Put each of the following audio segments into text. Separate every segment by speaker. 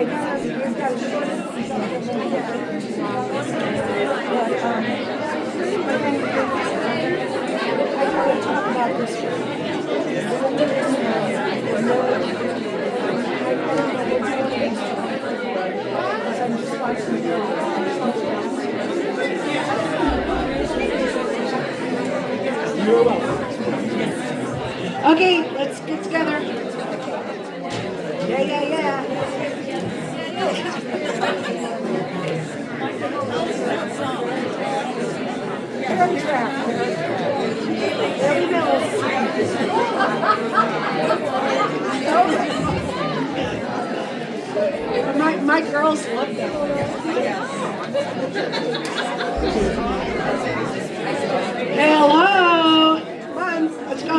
Speaker 1: we've got a short I gotta talk about this I'm just watching You're welcome. Okay, let's get together. Yeah. Karen Trapp. Billy Mills. My girls love that. Hello. Come on, let's go.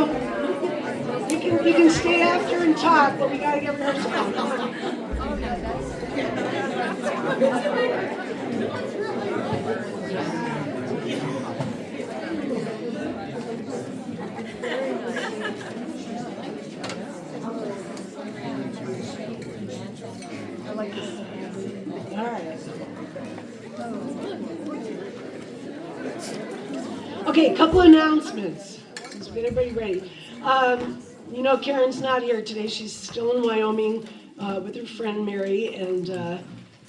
Speaker 1: You can stay after and talk, but we gotta get rehearsal on. Come on. I like this. All right. Okay, a couple announcements. Let's get everybody ready. Karen's not here today. She's still in Wyoming with her friend Mary, and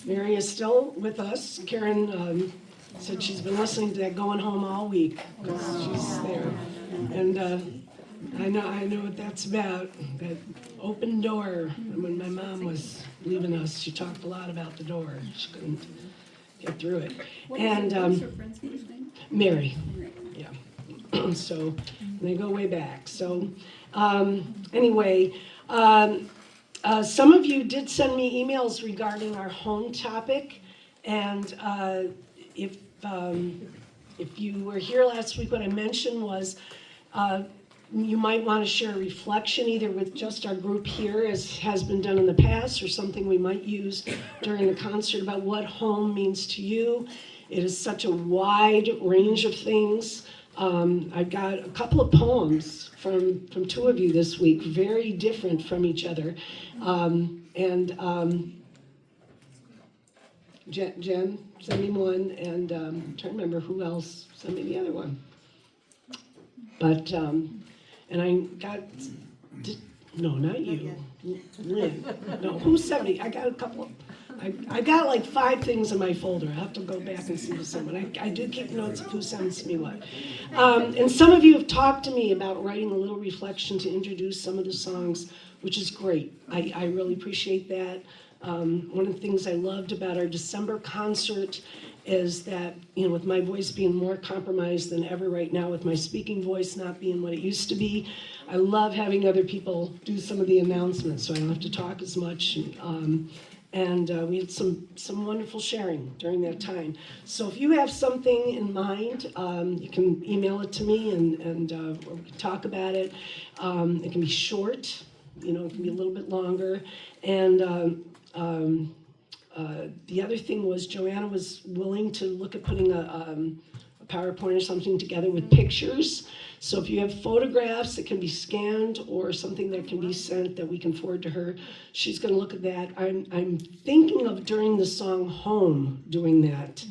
Speaker 1: Mary is still with us. Karen said she's been listening to that Going Home all week because she's there. And I know what that's about, that open door. When my mom was leaving us, she talked a lot about the door. She couldn't get through it.
Speaker 2: What's your friend's first name?
Speaker 1: Mary. Yeah. So they go way back. So anyway, some of you did send me emails regarding our home topic, and if you were here last week, what I mentioned was you might want to share a reflection either with just our group here, as has been done in the past, or something we might use during the concert about what home means to you. It is such a wide range of things. I've got a couple of poems from two of you this week, very different from each other. Jen sent me one, and I'm trying to remember who else sent me the other one. But, and I got, no, not you, Lynn. No, who sent me? I got a couple of, I got like 5 things in my folder. I have to go back and see who sent one. I do keep notes of who sends me what. And some of you have talked to me about writing a little reflection to introduce some of the songs, which is great. I really appreciate that. One of the things I loved about our December concert is that, with my voice being more compromised than ever right now, with my speaking voice not being what it used to be, I love having other people do some of the announcements so I don't have to talk as much. And we had some wonderful sharing during that time. So if you have something in mind, you can email it to me and we can talk about it. It can be short, it can be a little bit longer. And the other thing was Joanna was willing to look at putting a PowerPoint or something together with pictures. So if you have photographs that can be scanned or something that can be sent that we can forward to her, she's going to look at that. I'm thinking of during the song Home doing that,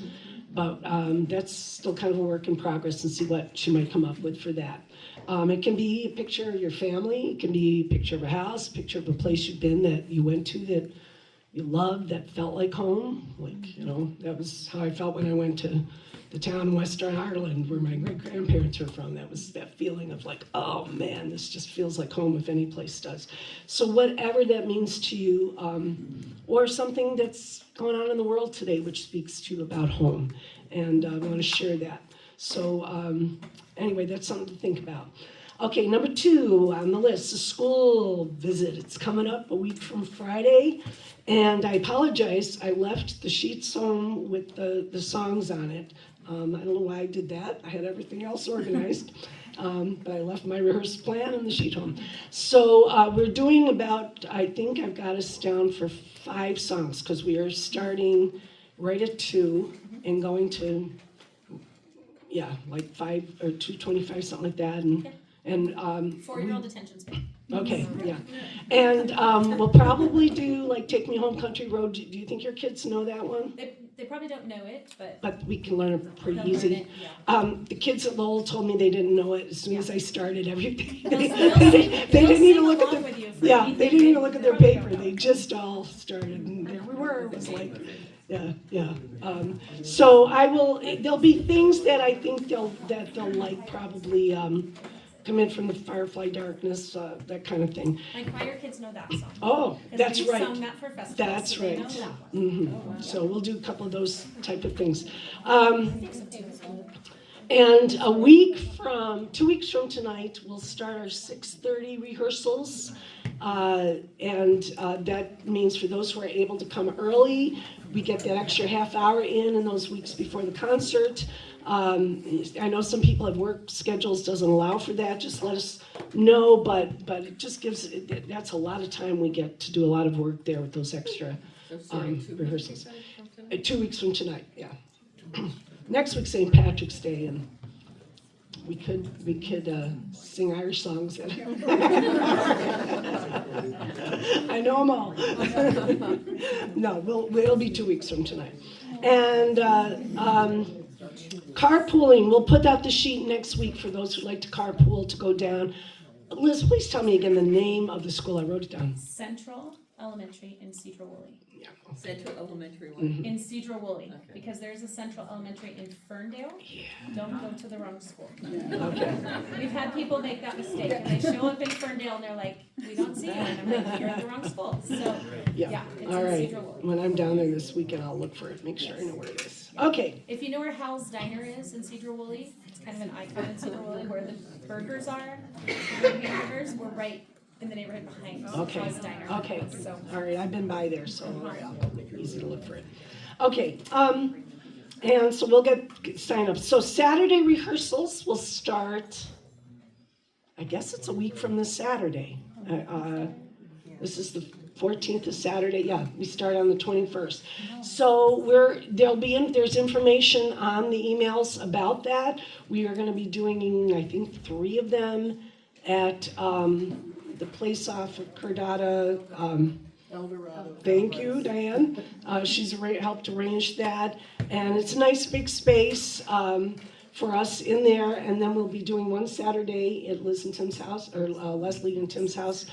Speaker 1: but that's still kind of a work in progress and see what she might come up with for that. It can be a picture of your family. It can be a picture of a house, a picture of a place you've been that you went to that you loved, that felt like home. That was how I felt when I went to the town in Western Ireland where my great-grandparents were from. That was that feeling of like, oh man, this just feels like home if any place does. So whatever that means to you, or something that's going on in the world today which speaks to you about home, and I want to share that. So anyway, that's something to think about. Okay, number 2 on the list, the school visit. It's coming up a week from Friday, and I apologize. I left the sheets home with the songs on it. I don't know why I did that. I had everything else organized, but I left my rehearsal plan and the sheet home. So we're doing about, I think I've got us down for 5 songs, because we are starting right at 2 and going to, like 5 or 2:25, something like that. And
Speaker 3: 4-year-old attention span.
Speaker 1: Okay, yeah. And we'll probably do like Take Me Home Country Road. Do you think your kids know that one?
Speaker 3: They probably don't know it, but
Speaker 1: But we can learn it pretty
Speaker 3: they'll learn
Speaker 1: easy.
Speaker 3: it, yeah.
Speaker 1: The kids at Lowell told me they didn't know it as soon as I started everything.
Speaker 3: They'll
Speaker 1: They didn't even look at
Speaker 3: along
Speaker 1: the,
Speaker 3: with you for
Speaker 1: yeah,
Speaker 3: anything
Speaker 1: they didn't even
Speaker 3: they
Speaker 1: look at their
Speaker 3: probably don't
Speaker 1: paper.
Speaker 3: know.
Speaker 1: They just all started, and there we were. It was like, yeah. So there'll be things that I think they'll like probably come in from the Firefly Darkness, that kind of thing.
Speaker 3: My choir kids know that song.
Speaker 1: Oh,
Speaker 3: 'Cause
Speaker 1: that's
Speaker 3: we've
Speaker 1: right.
Speaker 3: sung that for festivals,
Speaker 1: That's
Speaker 3: so they
Speaker 1: right.
Speaker 3: know that one.
Speaker 1: So we'll do a couple of those type of things.
Speaker 3: I think so too.
Speaker 1: And 2 weeks from tonight, we'll start our 6:30 rehearsals. That means for those who are able to come early, we get that extra half hour in those weeks before the concert. I know some people have work schedules doesn't allow for that. Just let us know, but it just gives, that's a lot of time we get to do a lot of work there with those extra rehearsals. 2 weeks from tonight, yeah. Next week's St. Patrick's Day, and we could sing Irish songs. I know them all. No, it'll be 2 weeks from tonight. And carpooling, we'll put out the sheet next week for those who'd like to carpool to go down. Liz, please tell me again the name of the school. I wrote it down.
Speaker 3: Central Elementary in Cedar Woolley.
Speaker 1: Yeah.
Speaker 4: Central Elementary one.
Speaker 3: In Cedar Woolley,
Speaker 4: Okay.
Speaker 3: because there's a Central Elementary in Ferndale.
Speaker 1: Yeah.
Speaker 3: Don't go to the wrong school.
Speaker 1: Okay.
Speaker 3: We've had people make that mistake, and they show up in Ferndale and they're like, we don't see you, and I'm like, you're at the wrong school. So, yeah, it's
Speaker 1: All
Speaker 3: in
Speaker 1: right.
Speaker 3: Cedar Woolley.
Speaker 1: When I'm down there this weekend, I'll look for it. Make sure I know where it is. Okay.
Speaker 3: If you know where Hal's Diner is in Cedar Woolley, it's kind of an icon in Cedar Woolley where the burgers are, the hamburgers, we're right in the neighborhood behind
Speaker 1: Okay.
Speaker 3: Hal's Diner.
Speaker 1: Okay.
Speaker 3: So,
Speaker 1: All right. I've been by there, so easy to look for it. Okay. And so we'll get signed up. So Saturday rehearsals will start. I guess it's a week from this Saturday. This is the 14th of Saturday. Yeah, we start on the 21st. So there's information on the emails about that. We are going to be doing, I think, 3 of them at the place off of Cordata.
Speaker 4: Eldorado.
Speaker 1: Thank you, Diane. She's helped arrange that. And it's a nice big space for us in there. And then we'll be doing one Saturday at Liz and Tim's house, or Leslie and Tim's house.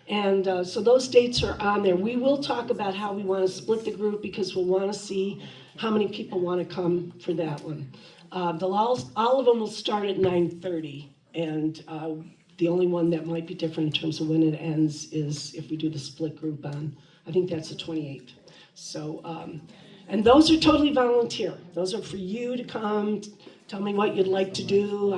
Speaker 1: And so those dates are on there. We will talk about how we want to split the group because we'll want to see how many people want to come for that one. All of them will start at 9:30. And the only one that might be different in terms of when it ends is if we do the split group on, I think that's the 28th. So, and those are totally volunteer. Those are for you to come, tell me what you'd like to do.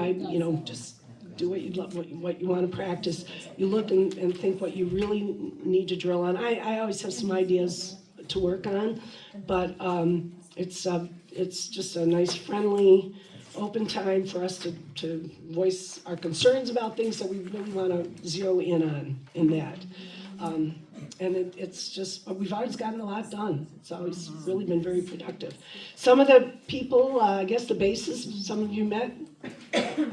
Speaker 1: Just do what what you want to practice. You look and think what you really need to drill on. I always have some ideas to work on, but it's just a nice, friendly, open time for us to voice our concerns about things that we really want to zero in on in that. And it's just, but we've always gotten a lot done. It's always really been very productive. Some of the people, I guess the bassists, some of you met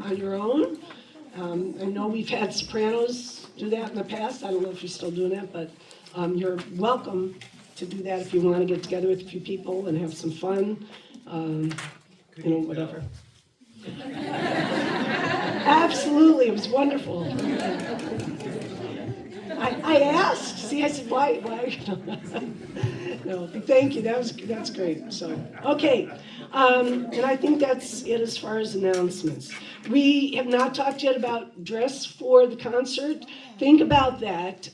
Speaker 1: on your own. I know we've had sopranos do that in the past. I don't know if you're still doing that, but you're welcome to do that if you want to get together with a few people and have some fun, whatever. Absolutely, it was wonderful. I asked. See, I said, why? No, thank you. That's great. So, okay, and I think that's it as far as announcements. We have not talked yet about dress for the concert. Think about that,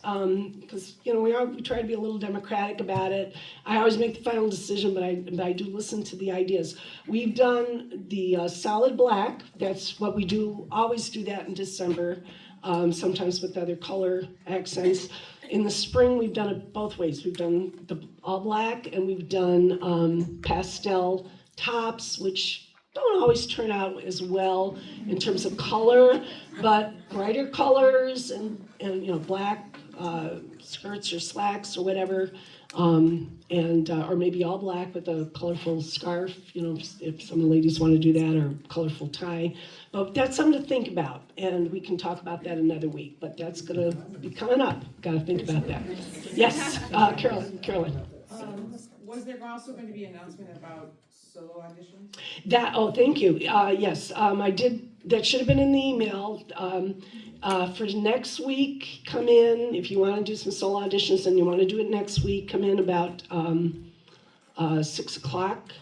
Speaker 1: because we try to be a little democratic about it. I always make the final decision, but I do listen to the ideas. We've done the solid black. That's what we do. Always do that in December. Sometimes with other color accents. In the spring, we've done it both ways. We've done the all black, and we've done pastel tops, which don't always turn out as well in terms of color, but brighter colors and black skirts or slacks or whatever Or maybe all black with a colorful scarf, if some of the ladies want to do that, or colorful tie. But that's something to think about, and we can talk about that another week, but that's gonna be coming up. Gotta think about that. Yes, Carolyn.
Speaker 5: Was there also going to be an announcement about solo auditions?
Speaker 1: Thank you. Yes, I did, that should have been in the email. For next week, come in, if you want to do some solo auditions and you want to do it next week, come in about 6 o'clock.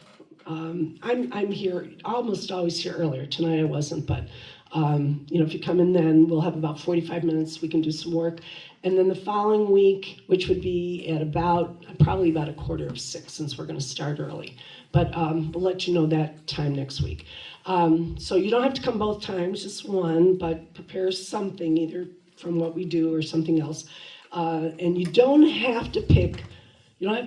Speaker 1: I'm here, almost always here earlier. Tonight I wasn't, but if you come in then, we'll have about 45 minutes. We can do some work. And then the following week, which would be at probably about 5:45, since we're going to start early. But we'll let you know that time next week. So you don't have to come both times, just one, but prepare something either from what we do or something else. And you don't have to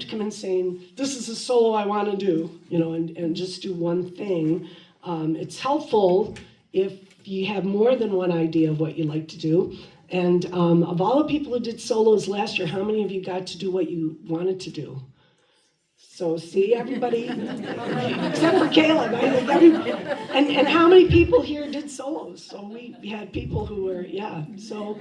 Speaker 1: come in saying, this is a solo I want to do, and just do one thing. It's helpful if you have more than one idea of what you like to do. And of all the people who did solos last year, how many of you got to do what you wanted to do? So see, everybody, except for Caleb, I think and how many people here did solos? So we had people who were, yeah. So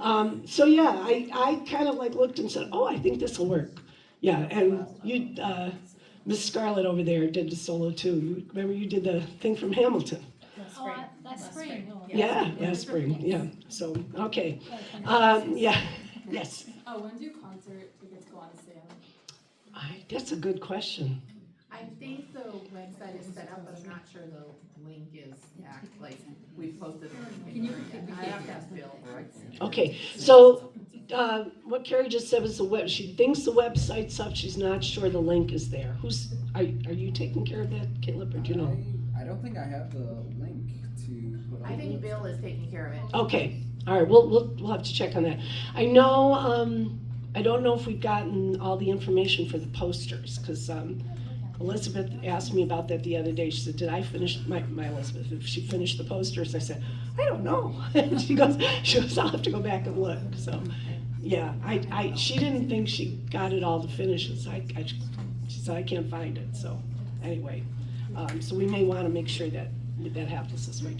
Speaker 1: yeah, I kind of looked and said, oh, I think this will work. Yeah, and you, Miss Scarlett over there did the solo too. Remember you did the thing from Hamilton?
Speaker 6: Last spring.
Speaker 1: Yeah, last spring, yeah. So, okay. Yeah, yes.
Speaker 6: When do concert tickets go on sale?
Speaker 1: That's a good question.
Speaker 7: I think the website is set up, but I'm not sure the link is we posted it. I have to ask Bill, right?
Speaker 1: Okay, so what Carrie just said was she thinks the website's up, she's not sure the link is there. Are you taking care of that, Caleb, or do you know?
Speaker 8: I don't think I have the link to put on.
Speaker 7: I think Bill is taking care of it.
Speaker 1: Okay, all right, we'll have to check on that. I know, I don't know if we've gotten all the information for the posters, because Elizabeth asked me about that the other day. She said, did I finish, my Elizabeth, if she finished the posters? I said, I don't know. And she goes, I'll have to go back and look. So, yeah, she didn't think she got it all to finish. She said, I can't find it. So, anyway, so we may want to make sure that happens this week.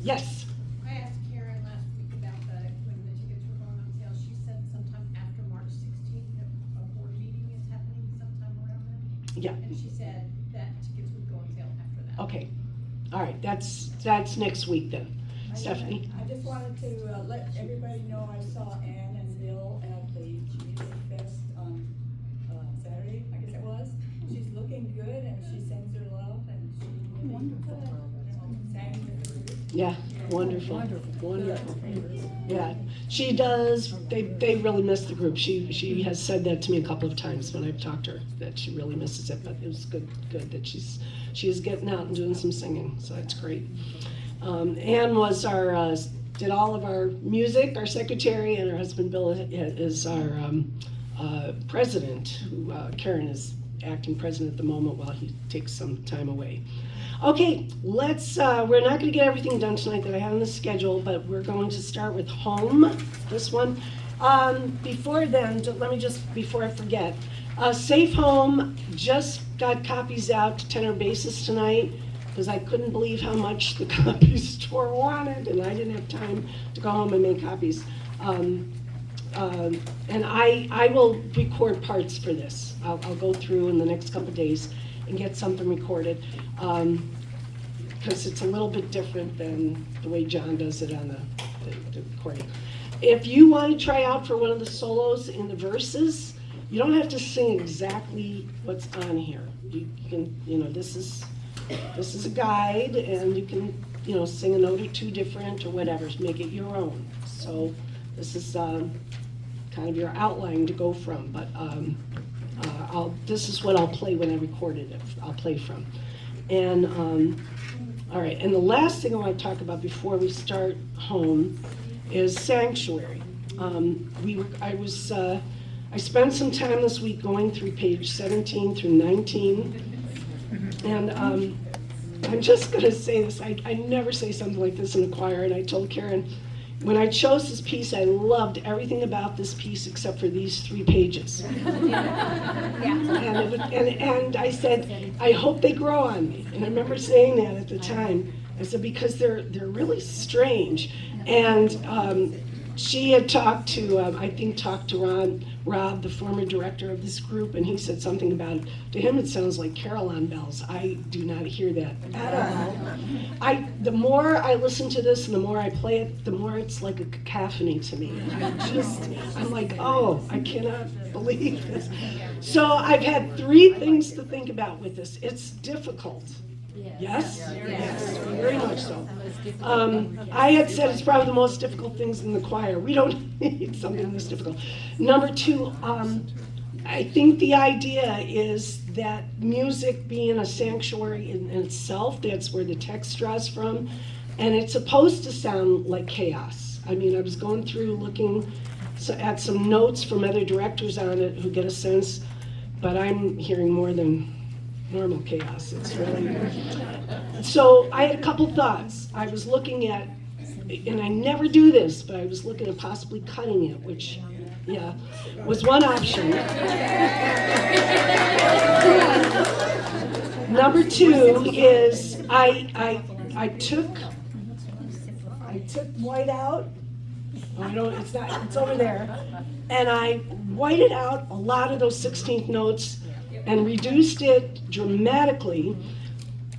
Speaker 1: Yes?
Speaker 2: I asked Karen last week about when the tickets were going on sale. She said sometime after March 16th, that a board meeting is happening sometime around then.
Speaker 1: Yeah.
Speaker 2: And she said that tickets would go on sale after that.
Speaker 1: Okay. All right, that's next week then. Stephanie?
Speaker 9: I just wanted to let everybody know I saw Ann and Bill at the Community Fest on Saturday, I guess it was. She's looking good and she sends her love and she really sang with the group.
Speaker 1: Yeah, wonderful. Yeah, she does. They really miss the group. She has said that to me a couple of times when I've talked to her, that she really misses it. But it was good that she is getting out and doing some singing. So that's great. Ann was did all of our music, our secretary, and her husband Bill is our president. Who Karen is acting president at the moment while he takes some time away. Okay, let's, we're not going to get everything done tonight that I have on the schedule, but we're going to start with home, this one. Before then, before I forget, Safe Home just got copies out to tenor basis tonight, because I couldn't believe how much the copy store wanted, and I didn't have time to go home and make copies. And I will record parts for this. I'll go through in the next couple of days and get something recorded, because it's a little bit different than the way John does it on the recording. If you want to try out for one of the solos in the verses, you don't have to sing exactly what's on here. You can, this is a guide, and you can, sing a note or two different or whatever, make it your own. So this is kind of your outline to go from, but this is what I'll play when I recorded it. I'll play from. And all right, and the last thing I want to talk about before we start home is Sanctuary. I spent some time this week going through page 17 through 19. And I'm just going to say this. I never say something like this in a choir, and I told Karen, when I chose this piece, I loved everything about this piece except for these 3 pages. And I said, I hope they grow on me. And I remember saying that at the time. I said, because they're really strange. And she had talked to, talked to Rob, the former director of this group, and he said something about, to him it sounds like carillon bells. I do not hear that at all. The more I listen to this and the more I play it, the more it's like a cacophony to me. I'm like, oh, I cannot believe this. So I've had 3 things to think about with this. It's difficult. Yes? Yes, very much so. I had said it's probably the most difficult things in the choir. We don't need something this difficult. Number 2, I think the idea is that music being a sanctuary in itself, that's where the text draws from, and it's supposed to sound like chaos. I mean, I was going through looking at some notes from other directors on it who get a sense, but I'm hearing more than normal chaos. It's really. So I had a couple thoughts. I was looking at, and I never do this, but I was looking at possibly cutting it, which, was one option. Number 2 is I took white out. It's over there. And I whited out a lot of those 16th notes and reduced it dramatically.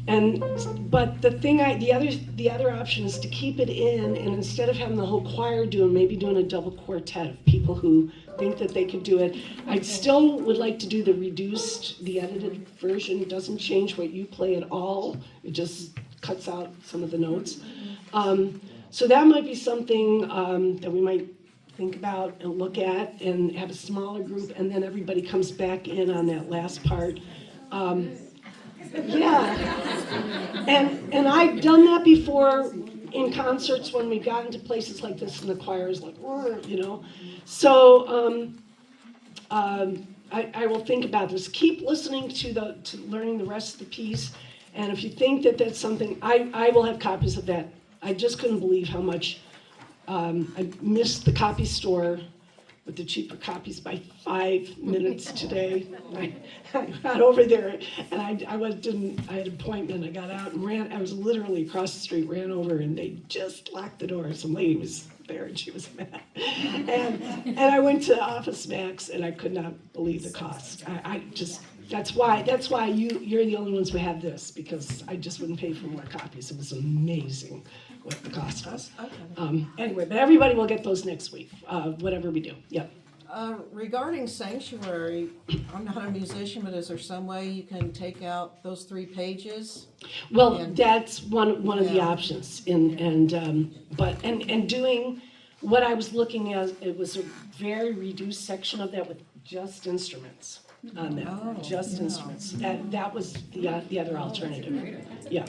Speaker 1: But the other option is to keep it in, and instead of having the whole choir maybe doing a double quartet of people who think that they could do it, I still would like to do the edited version. It doesn't change what you play at all. It just cuts out some of the notes. So that might be something that we might think about and look at and have a smaller group, and then everybody comes back in on that last part. And I've done that before in concerts when we got into places like this and the choir is like, So I will think about this. Keep listening to learning the rest of the piece, and if you think that that's something, I will have copies of that. I just couldn't believe how much I missed the copy store with the cheaper copies by 5 minutes today. I got over there and I had an appointment. I got out and ran. I was literally across the street, ran over, and they just locked the door. Some lady was there and she was mad. And I went to Office Max and I could not believe the cost. That's why you're the only ones who have this, because I just wouldn't pay for more copies. It was amazing what the cost was. Anyway, but everybody will get those next week, whatever we do. Yep.
Speaker 10: Regarding Sanctuary, I'm not a musician, but is there some way you can take out those 3 pages?
Speaker 1: Well, that's one of the options. And doing what I was looking at, it was a very reduced section of that with just instruments on that, just instruments. That was the other alternative. Yeah.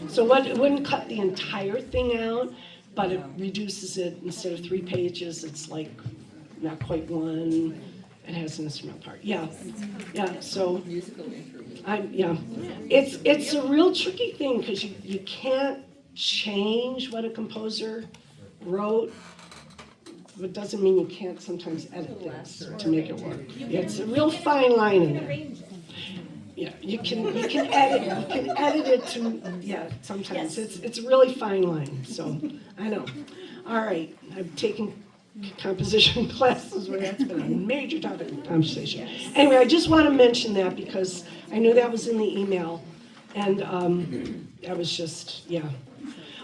Speaker 1: So it wouldn't cut the entire thing out, but it reduces it. Instead of 3 pages, it's like not quite 1. It has an instrumental part. Yeah. So it's a real tricky thing because you can't change what a composer wrote. But it doesn't mean you can't sometimes edit things to make it work. Yeah, it's a real fine line in there. Yeah, you can edit it to, sometimes. It's a really fine line, so I know. All right, I've taken composition classes where that's been a major topic of conversation. Anyway, I just want to mention that because I knew that was in the email, and that was just,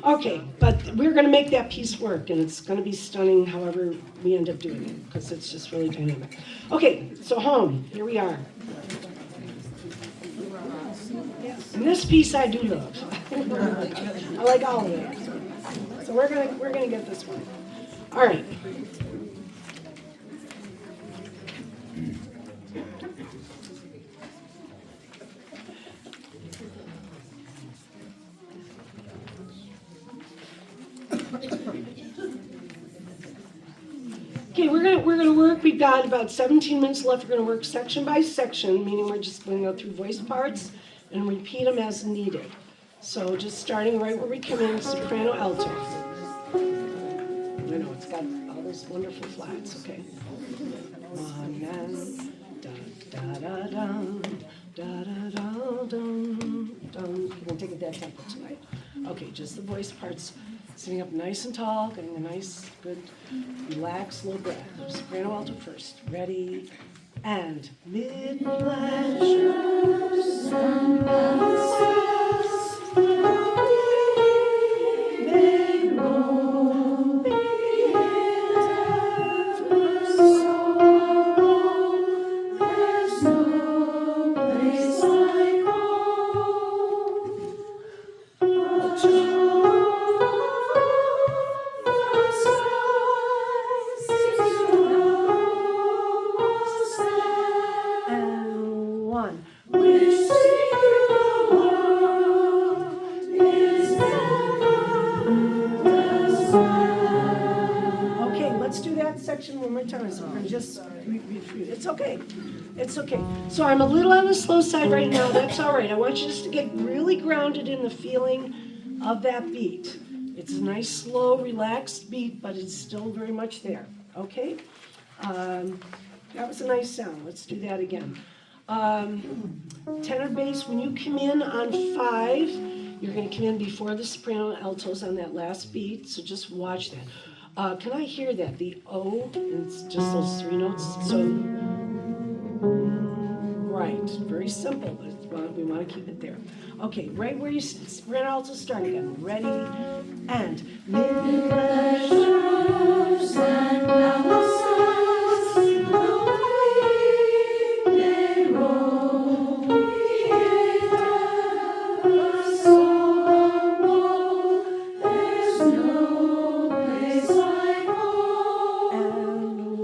Speaker 1: Okay, but we're going to make that piece work, and it's going to be stunning however we end up doing it, because it's just really dynamic. Okay, so home, here we are. And this piece I do love. I like all of it. So we're gonna get this one. All right. Okay, we're gonna work. We've got about 17 minutes left. We're gonna work section by section, meaning we're just gonna go through voice parts and repeat them as needed. So just starting right where we come in, soprano, alto. I know, it's got all those wonderful flats, okay? One and da da da dum, da da da dum, dum. We're gonna take it that tempo tonight. Okay, just the voice parts, sitting up nice and tall, getting a nice, good, relaxed, low breath. Soprano alto first. Ready, and mid-pleasure. And one. Okay, let's do that section one more time. So we're gonna just read through. It's okay. It's okay. So I'm a little on the slow side right now. That's all right. I want you just to get really grounded in the feeling of that beat. It's a nice, slow, relaxed beat, but it's still very much there. Okay? That was a nice sound. Let's do that again. Tenor bass, when you come in on 5, you're going to come in before the soprano and altos on that last beat, so just watch that. Can I hear that? The O, and it's just those 3 notes. So, right, very simple, but we want to keep it there. Okay, right where you soprano alto start again. Ready, and mid-pleasures and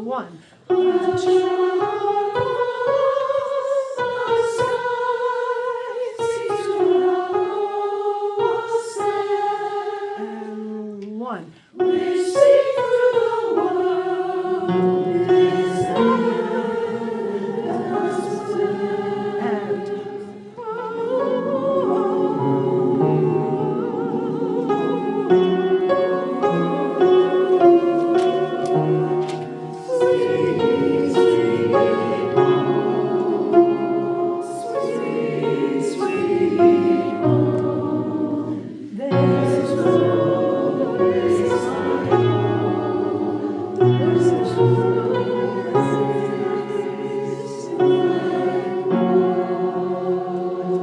Speaker 1: one. And one.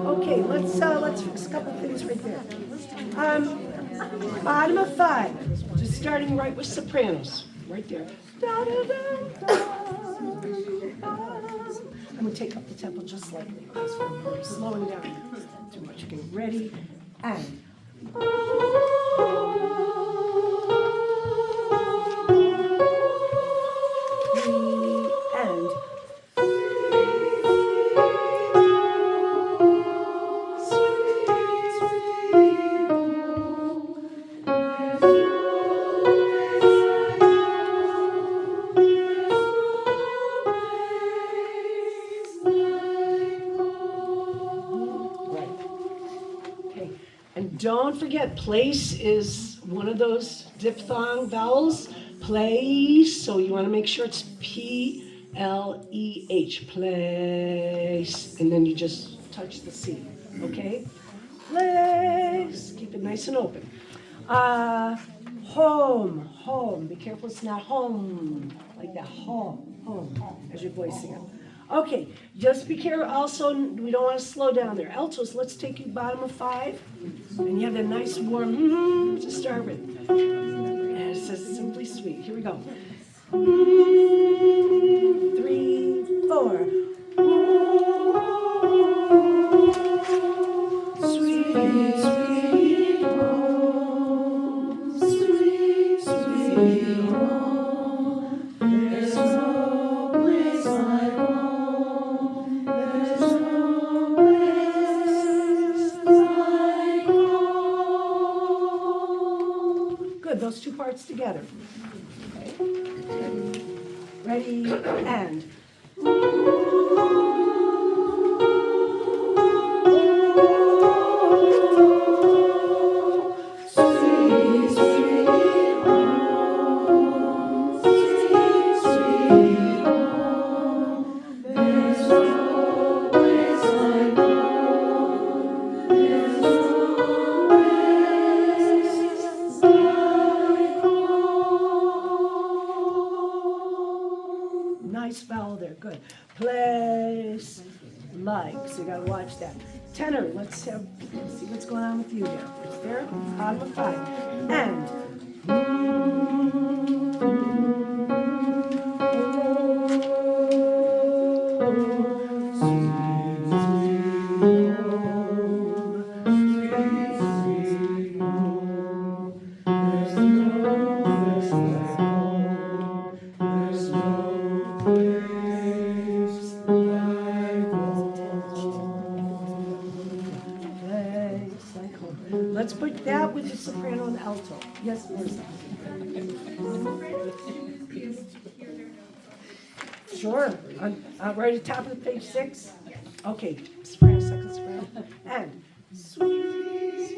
Speaker 1: Okay, let's fix a couple things right there. Bottom of 5, just starting right with sopranos, right there. Da, da, da, da, da. I'm gonna take up the tempo just slightly because we're slowing down too much. Okay, ready, and. And. And don't forget, place is one of those diphthong vowels. Place, so you want to make sure it's P-L-E-H, place. And then you just touch the C, okay? Place, keep it nice and open. Home, home, be careful it's not home, like that, home, home, as you're voicing it. Okay, just be careful also, we don't want to slow down there. Altos, let's take you bottom of 5, and you have that nice warm to start with. And it says simply sweet. Here we go. 3, 4. Sweet, sweet home, sweet, sweet home. There's no place like home. There's no place like home. Good, those 2 parts together. Okay. Ready, and. Sweet, sweet home. like, so you gotta watch that. Tenor, let's see what's going on with you there. It's there, bottom of 5. And let's put that with the soprano and alto. Yes, Marissa? Sure, right at the top of page 6? Okay, soprano, second soprano, and sweet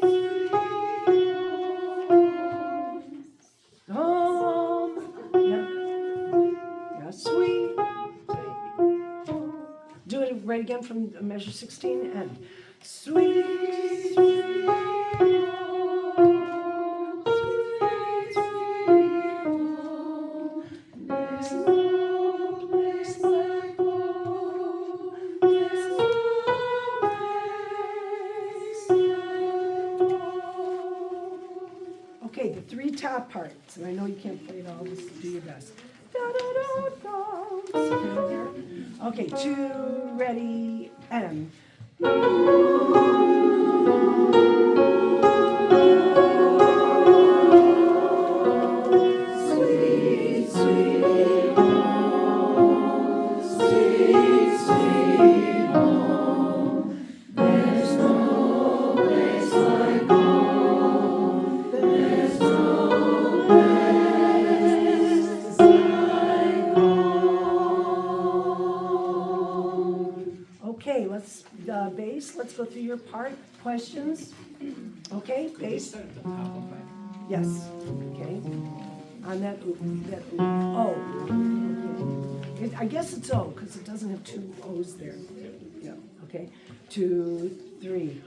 Speaker 1: home, yeah, sweet. Do it right again from measure 16, and sweet, sweet home, sweet, sweet home. There's no place like home. There's no place like home. Okay, the 3 top parts, and I know you can't play it all, just do your best. Da, da, da, da. Okay, 2, ready, and. Sweet, sweet home, sweet, sweet home. There's no place like home. There's no place like home. Okay, let's bass. Let's go through your part. Questions? Okay, bass. Yes. Okay. On that O. Okay. I guess it's O because it doesn't have 2 O's there. Yeah. Okay. 2, 3.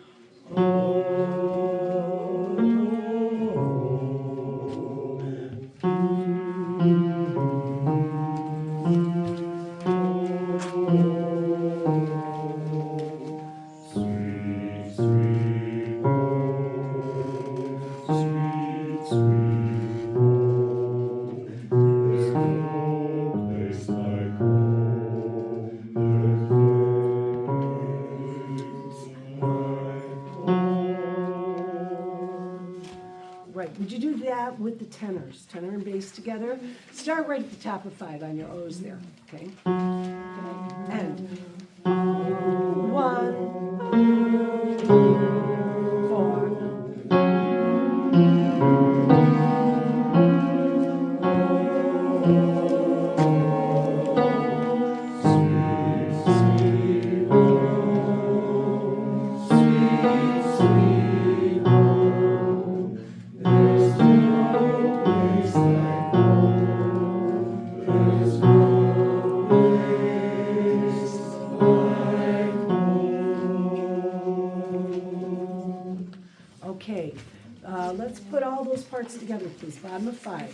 Speaker 1: Right, would you do that with the tenors, tenor and bass together? Start right at the top of 5 on your O's there, okay? And 1, 4. Okay, let's put all those parts together, please. Bottom of 5.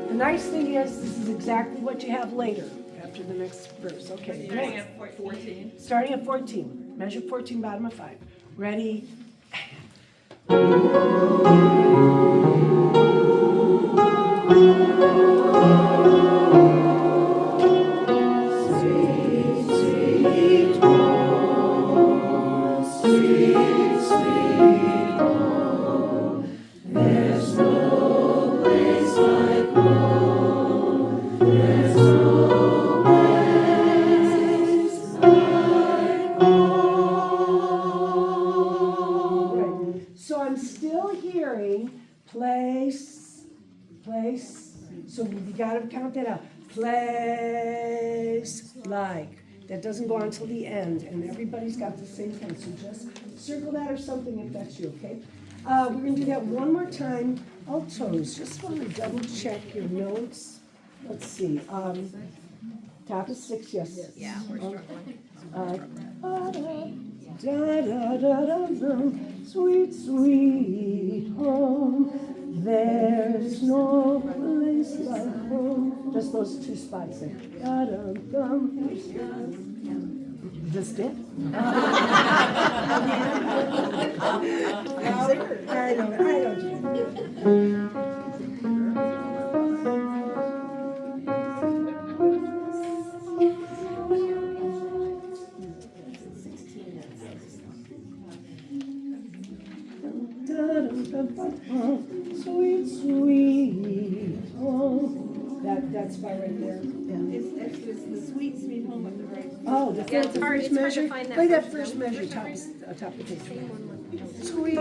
Speaker 1: The nice thing is, this is exactly what you have later, after the next verse. Okay,
Speaker 4: Starting
Speaker 1: next.
Speaker 4: at 14.
Speaker 1: Starting at 14. Measure 14, bottom of 5. Ready? Sweet, sweet home, sweet, sweet home. There's no place like home. There's no place like home. Right. So I'm still hearing place, place. So you gotta count that out. Place like. That doesn't go on till the end, and everybody's got the same thing. So just circle that or something if that's you, okay? We're gonna do that one more time. Altos, just want to double check your notes. Let's see. Top of 6, yes.
Speaker 7: Yeah, we're struggling.
Speaker 1: Da da da da da, sweet sweet home. There's no place like home. Just those two spots there. Da-dum-dum. Just it? I don't. Sweet, sweet home. That's by right there.
Speaker 9: It's the sweet, sweet home of the very.
Speaker 1: Oh, the
Speaker 3: Yeah, it's hard-
Speaker 1: first
Speaker 3: it's hard to
Speaker 1: measure.
Speaker 3: find that
Speaker 1: Play that
Speaker 3: first
Speaker 1: first
Speaker 3: note.
Speaker 1: measure, top of the page. Sweet.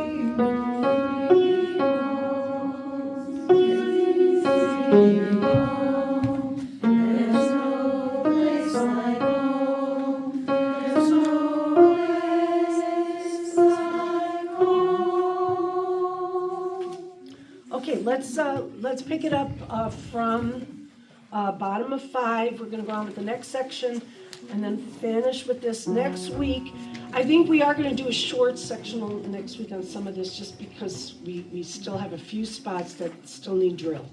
Speaker 1: Okay, let's pick it up from bottom of 5. We're gonna go on with the next section and then finish with this next week. I think we are gonna do a short sectional next week on some of this, just because we still have a few spots that still need drill.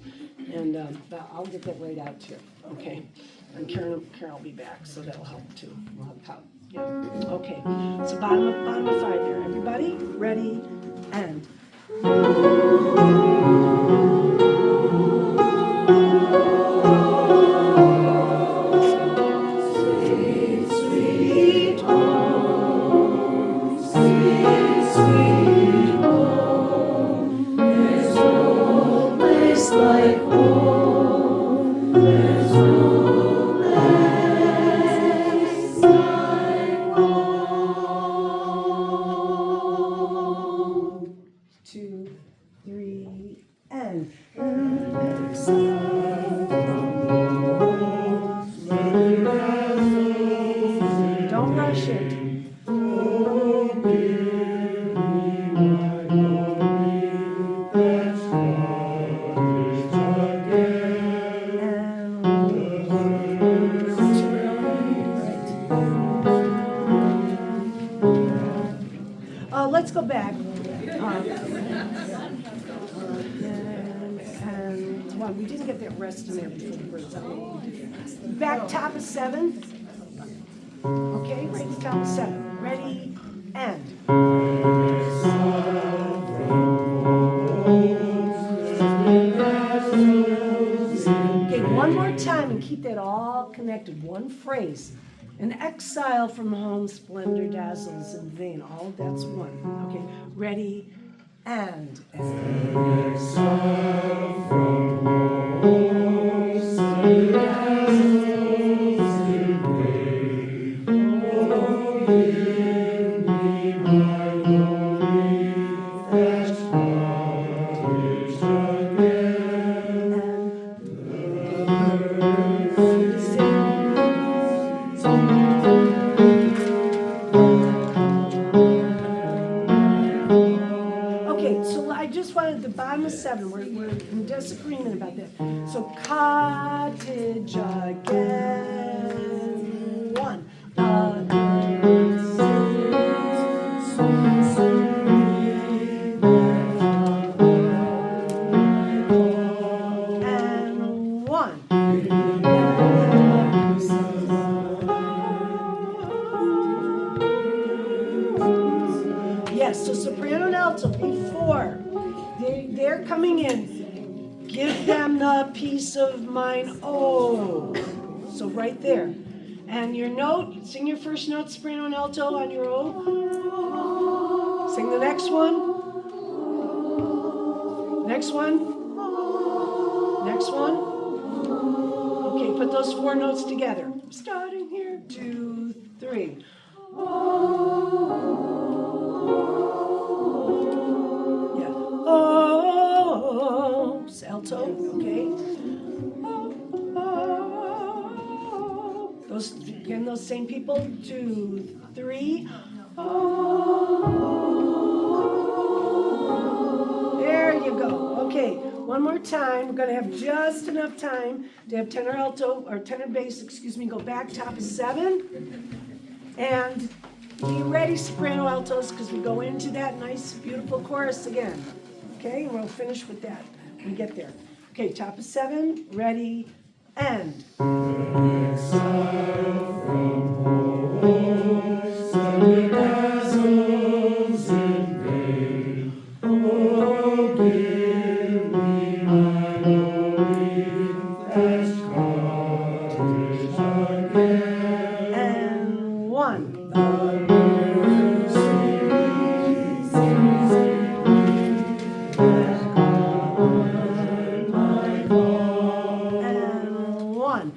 Speaker 1: And but I'll get that right out to you, okay? And Karen will be back, so that'll help too. We'll have help. Yeah, okay. So bottom of 5 there. Everybody, ready, and. Sweet home, sweet, sweet home. There's no place like home. There's no place like home. 2, 3, and. Don't rush it. Let's go back. Well, we didn't get that rest in there before the birds out. Back top of 7. Okay, right at the top of 7. Ready, and. Okay, one more time and keep that all connected. One phrase. An exile from home, splendor dazzles in vain. All of that's one. Okay, ready, and. An exile from home, splendor dazzles in vain. Oh, give me my lonely flesh nourished again. And the birds sing. Okay, so I just wanted the bottom of 7. We're in disagreement about that. So cottage again. 1. And 1. Yes, so soprano and alto before they're coming in. Give them the peace of mind. Oh, so right there. And your note, sing your first note, soprano and alto on your own. Sing the next one. Next one. Next one. Okay, put those 4 notes together. Starting here, 2, 3. Yeah. Oh, it's alto, okay. Those again, those same people. 2, 3. There you go. Okay, one more time. We're gonna have just enough time to have tenor alto or tenor bass. Go back top of 7, and be ready, soprano altos, because we go into that nice, beautiful chorus again. Okay, and we'll finish with that. we get there. Okay, top of 7, ready, and. And 1. And 1.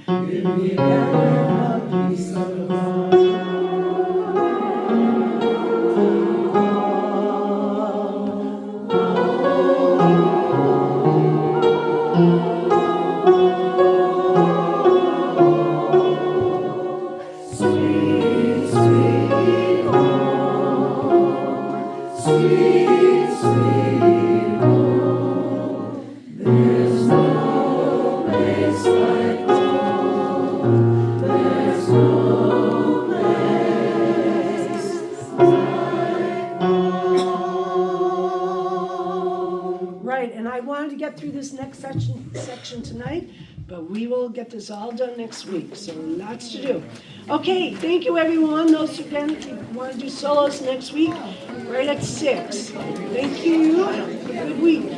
Speaker 1: Sweet, sweet home, sweet, sweet home. There's no place like home. There's no place like home. Right, and I wanted to get through this next section tonight, but we will get this all done next week, so lots to do. Okay, thank you everyone. Those who can, if you want to do solos next week, right at 6. Thank you. Have a good week.